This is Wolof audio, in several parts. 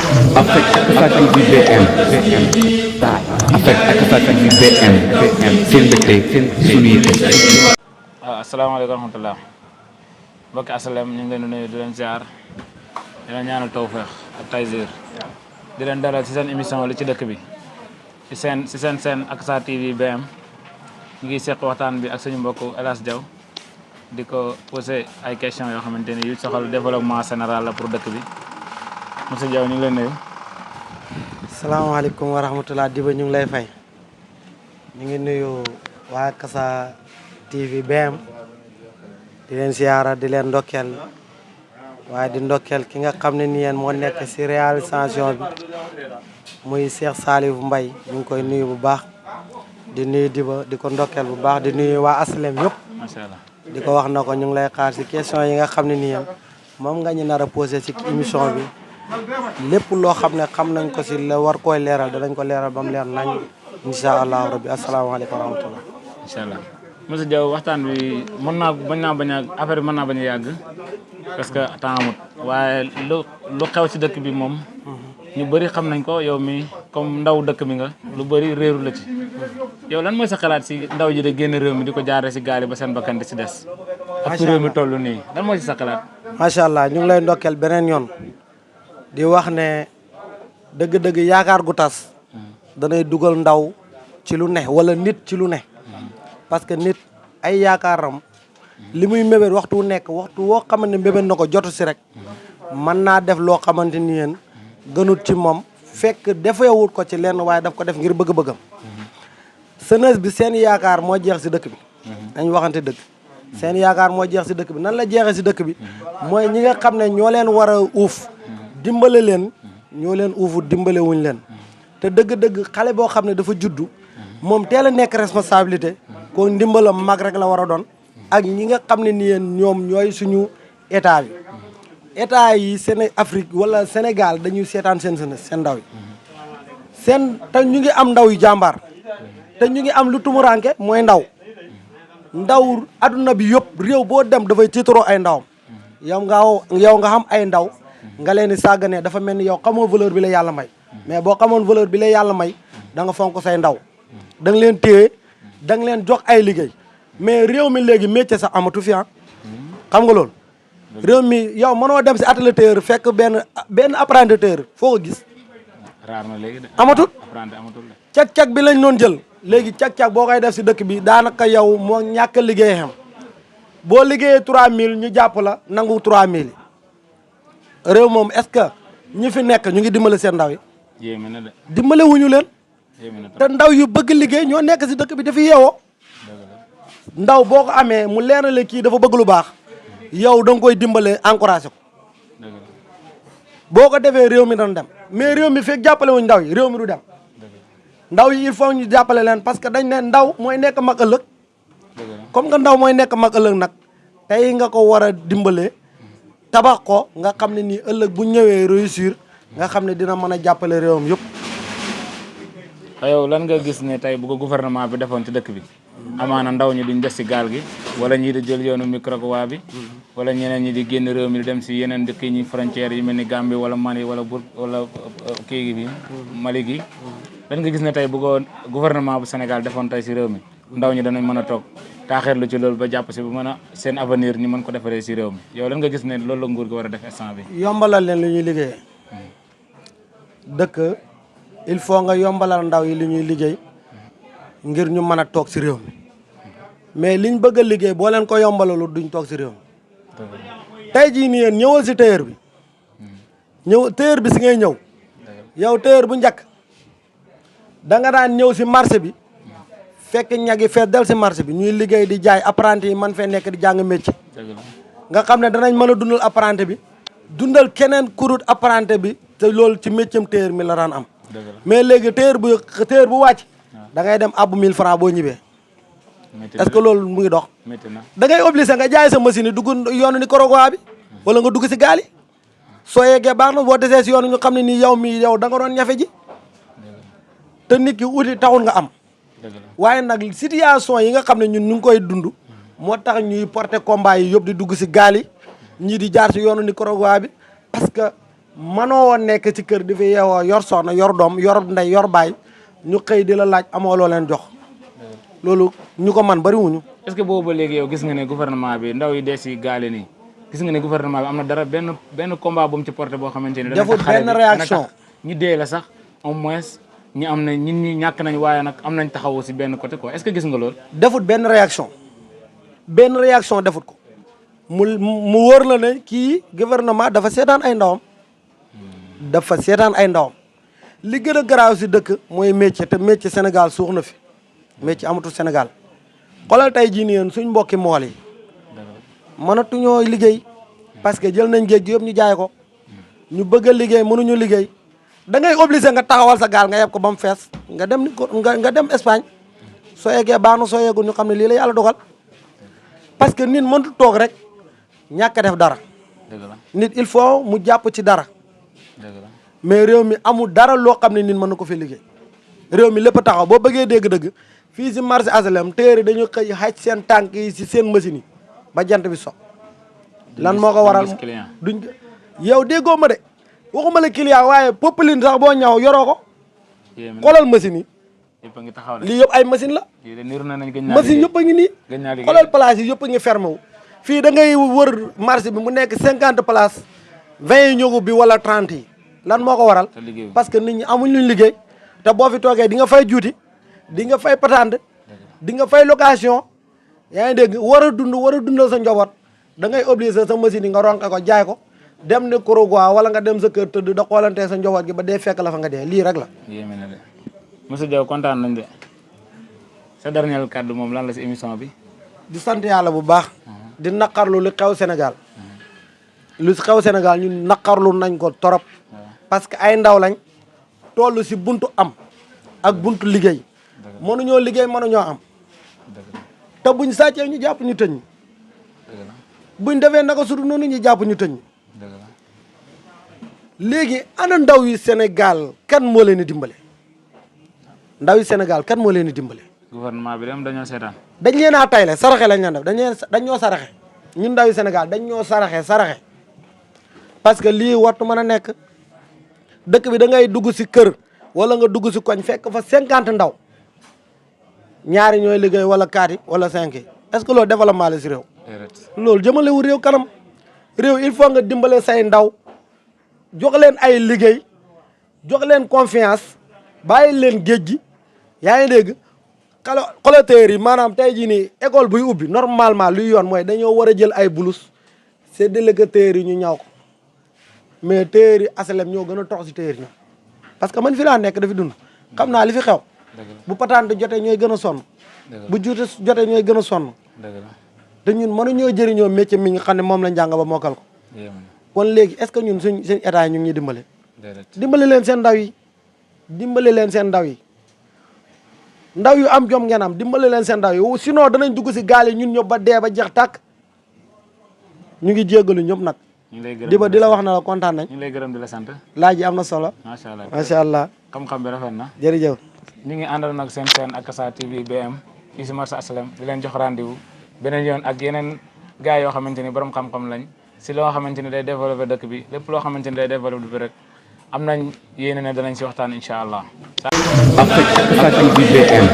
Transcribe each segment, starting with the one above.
Avec Akasa TV BM avec Akasa TV BM seen mbégte seen suñu yite. waaw asalaamaaleykum wa rahmatulah mbokki asalem ñu ngi leen di nuyu di leen ziar di leen ñaanal tawfeex ak taysir di leen dalal ci seen émission li ci dëkk bi ci seen Akasa TV BM ñu ngi seq waxtaan bi ak suñu mbokk El Hadj Diaw di ko posé ay questions yoo xamante ni yu soxal développement général la pour dëkk bi monsieur Diaw ñu ngi leen nuyu. salaamaaleykum wa rahmatulah Diba ñu ngi lay fay ñu ngi nuyu waa Akasa TV BM di leen siyaara di leen ndokkeel waaye di ndokkeel ki nga xam ne ni yéen moo nekk si réalisation bi muy Cheikh Salif Mbaye ñu ngi koy nuyu bu baax di nuyu Diba di ko ndokkeel bu baax di nuyu waa aslem yëpp macha allah di ko wax na ko ñu ngi lay xaar si question yi nga xam ne ni yéen moom nga ñu nar a posé si émission bi lépp loo xam ne xam nañ ko si la war koy leeral danañ ko leeral ba mu leer nañ incha allahu rabbi asalaamaaleykum wa rahmatullah. incha allah monsieur Diaw waxtaan bi mën naa bañ a affaire bi mën naa bañ a yàgg parce que temps amut waaye lu xew ci dëkk bi moom ñu bëri xam nañ ko yow mi comme ndaw dëkk bi nga lu bëri réeru la ci yow lan mooy sa xalaat si ndaw ji de génn réew mi di ko jaaree si gaal yi ba seen bakkan di si des ak réew mi toll nii lan mooy si sa xalaat. macha allah ñu ngi lay ndokkeel beneen yoon di wax ne dëgg-dëgg yaakaar gu tas danay dugal ndaw ci lu ne wala nit ci lu ne parce que nit ay yaakaaram li muy mébét waxtu wu nekk waxtu woo xamante ne mébét na ko jotu si rek mën naa def loo xamante ni yéen gënut ci moom fekk defeewut ko ci lenn waaye daf ko def ngir bëgg-bëggam jeunesse bi seen yaakaar moo jeex si dëkk bi dañ waxante dëgg seen yaakaar moo jeex si dëkk bi nan la jeexee si dëkk bi mooy ñi nga xam ne ñoo leen war a uuf dimbale leen ñoo leen uufu dimbale wuñ leen te dëgg-dëgg xale boo xam ne dafa juddu moom teel a nekk responsabilité ko ndimbalam mag rek la war a doon ak ñi nga xam ne ni yéen ñoom ñooy suñu état bi état yi Afrique wala Sénégal dañuy seetaan seen seen ndaw yi te ñu ngi am ndaw yu jàmbaar te ñu ngi am lu tumuranke mooy ndaw adduna bi yëpp réew boo dem dafay tiitaroo ay ndawam yow nga xam ay ndaw nga leen di sàgganee dafa mel ni yow xamoo valeur bi la yàlla may mais boo xamoon valeur bi la yàlla may da nga fonk say ndaw da nga leen téye da nga leen jox ay liggéey mais réew mi léegi métier sax amatu fi xam nga loolu réew mi yow mënoo dem si atelier tailleur fekk benn apprenti tailleur foo ko gis raar na léegi de amatut apprenti amatul de cag-cag bi lañ doon jël léegi cag-cag boo koy def si dëkk bi daanaka yow moo ñàkk a liggéey xam boo liggéeyee 3000 ñu jàpp la nangu 3000 réew moom est-ce que ñi fi nekk ñu ngi dimbale seen ndaw yi yéeme na de dimbale wuñu leen yéeme na te ndaw yu bëgg liggéey ñoo nekk si dëkk bi dafa yeewoo ndaw boo ko amee mu leerale kii dafa bëgg lu baax yow da nga koy dimbale encouragé ko boo ko defee réew mi dana dem mais réew mi fekk jàppale wuñ ndaw yi réew mi du dem ndaw yi il faut ñu jàppale leen parce que dañ ne ndaw mooy nekk mag ëllëg comme que ndaw mooy nekk mag ëllëg nag tey nga ko war a dimbale tabax ko nga xam ne nii ëllëg bu ñëwee réussir nga xam ne dina mën a jàppale réewam yëpp. yow lan nga gis ne tey bu ko gouvernement bi defoon ci dëkk bi amaana ndaw ñi duñ des ci gaal gi wala ñii di jël yoonu Microcoa bi wala ñeneen ñi di génn réew mi di dem si yeneen dëkk yi ñi frontières yi mel ni Gambie wala Mali wala kii bi Mali gi lan nga gis ne tey bu ko gouvernement bu Sénégal defoon tey si réew mi ndaw ñi danañ mën a toog taaxeerlu ci loolu ba jàpp si bu mën a seen avenir ñu mën ko defaree si réew mi yow lan nga gis ne loolu la nguur gi war a def instant bi yombalal leen li ñuy liggéey dëkk il faut nga yombalal ndaw yi li ñuy liggéey ngir ñu mën a toog si réew mi mais liñ bëgg a liggéey boo leen ko yombalalu duñ toog si réew mi tey jii nii yéen ñëwal si tailleur bi tailleur bi si ngay ñëw yow tailleur bu njëkk da nga daan ñëw si marché bi fekk ñagi fees del si marché bi ñuy liggéey di jaay apprenti yi man fee nekk di jàng métier nga xam ne danañ mën a dundal apprenti bi dundal keneen kurut apprenti bi te loolu ci métier tailleur mi la daan am mais léegi tailleur bu wàcc da ngay dem abbu 1000 francs boo ñibbee est-ce que loolu mu ngi dox da ngay obligé nga jaay sa machine yi dugg yoonu Nicaragua bi wala nga dugg si gaal yi soo yeggee baax na boo desee si yoonu ñu xam ne nii yow da nga doon ñafe ji te nit ki uti taxul nga am waaye nag situation yi nga xam ne ñun ñu ngi koy dund moo tax ñuy porter combat yi yëpp di dugg si gaal yi ñii di jaar si yoonu Nicaragua bi parce que manoo nekk ci kër di fi yeewoo yor soxna yor doom yor ndey yor baay ñu xëy di la laaj amoo loo leen jox loolu ñu ko man bariwuñu. est-ce que boobu ba léegi yow gis nga ne gouvernement bi ndaw yi des si gaale nii gis nga ne gouvernement bi am na dara benn combat bu mu ci porté boo xamante ni. defut benn réaction ñi dee la sax au moins ñi am na ñi ñàkk nañ waaye nag am nañ taxawu si benn côté quoi est-ce que gis nga loolu. defut benn réaction defut ko mu wóor la ne kii gouvernement dafa seetaan ay ndawam. li gën a garaaw si dëkk mooy métier te métier Sénégal suux na fi métier amatul Sénégal xoolal tey jii nii yéen suñ mbokki mool yi mënatuñoo liggéey parce que jël nañ géej gi yëpp ñu jaay ko ñu bëgg a liggéey mënuñu liggéey da ngay obligé nga taxawal sa gaal nga yeb ko ba mu fees nga dem nga dem Espagne soo yeggee baax na soo yeggul ñu xam ne lii la yàlla dogal parce que nit mënut toog rek ñàkk a def dara. nit il faut mu jàpp ci dara. mais réew mi amul dara loo xam ne nit mën na ko fi liggéey réew mi lépp a taxaw boo bëggee dégg-dëgg fii si marché HLM téere dañu xëy xaj seen tànk yi si seen machine yi ba jant bi so lan moo ko waral duñ yow déggoo ma de waxuma la client waaye popeline sax boo ñaw yoroo ko xoolal machine yi lii yëpp ay machine la machine yëpp a ngi nii xoolal place yi yëpp a ngi fermé wu fii da ngay wër marché bi mu nekk 50 places 20 yi ñëgu bi wala 30 yi lan moo ko waral parce que nit ñi amuñ luñ liggéey te boo fi toogee di nga fay juuti di nga fay patente di nga fay location yaa ngi dégg war a dundal sa njaboot da ngay obligé sa machine yi nga ronke ko jaay ko dem ne Kurugua wala nga dem sa kër tëdd da xoolantee sa njaboot gi ba dee fekk la fa nga dee lii rek la. yéeme na de monsieur Diaw kontaan nañ de sa dernier kàddu moom lan la si émission bi. di sant yàlla bu baax. di naqarlu li xew Sénégal. lu si xew Sénégal ñun naqarlu nañ ko torop parce que ay ndaw lañ toll si buntu am ak buntu liggéey mënuñoo liggéey mënuñoo am te buñ sàccee ñu jàpp ñu tëñ buñ defee naka sudu noonu ñu jàpp ñu tëñ léegi ana ndaw yi Sénégal kan moo leen di dimbale ndaw yi Sénégal kan moo leen di dimbale. gouvernement bi dem dañoo seetaan. dañ leen a tayle saraxe lañ leen def dañ ñoo saraxe ñun ndaw yi Sénégal dañ ñoo saraxe parce que lii wartu mën a nekk dëkk bi da ngay dugg si kër wala nga dugg si koñ fekk fa 50 ndaw ñaari ñooy liggéey wala 4 yi wala 5 yi est-ce que loolu développement la si réew. loolu jëmalewu réew kanam réew il faut nga dimbale say ndaw jox leen ay liggéey jox leen confiance bàyyi leen géej gi yaa ngi dégg xolateurs yi maanaam tey jii nii école buy ubbi normalement luy yoon mooy dañoo war a jël ay blouse séddale ko téer yi ñu ñaw ko mais téer yi HLM ñoo gën a tox si téer yi parce que man fi laa nekk dafi dund xam naa li fi xew bu patante jotee ñooy gën a sonn bu juute jotee ñooy gën a sonn te ñun mënuñoo jëriñoo métier mi nga xam ne moom lañ jàng ba mokkal ko kon léegi est-ce que ñun suñ état yi ñu ngi ñuy dimbale dimbale leen seen ndaw yi dimbale leen seen ndaw yi ndaw yu am jom ngeen am dimbale leen seen ndaw yi sinon danañ dugg si gaal yi ñun ñëpp ba dee ba jeex tàkk ñu ngi jéggalu ñëpp nag di la wax na la kontaan nañ. ñu ngi lay gërëm di la sant. laaj yi am na solo. macha allah xam-xam bi rafet na. jërëjëf. ñu ngi àndal nag seen chaîne Akassa TV BM fii si marché HLM di leen jox rendez-vous beneen yoon ak yeneen gars yoo xamante ni borom xam-xam lañ si loo xamante ni day développé dëkk bi lépp loo xamante ni day développé bi rek am nañ yéene ne danañ si waxtaan incha allah. Akassa TV BM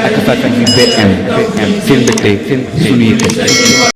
Akassa TV BM seen mbégte seen suñu yite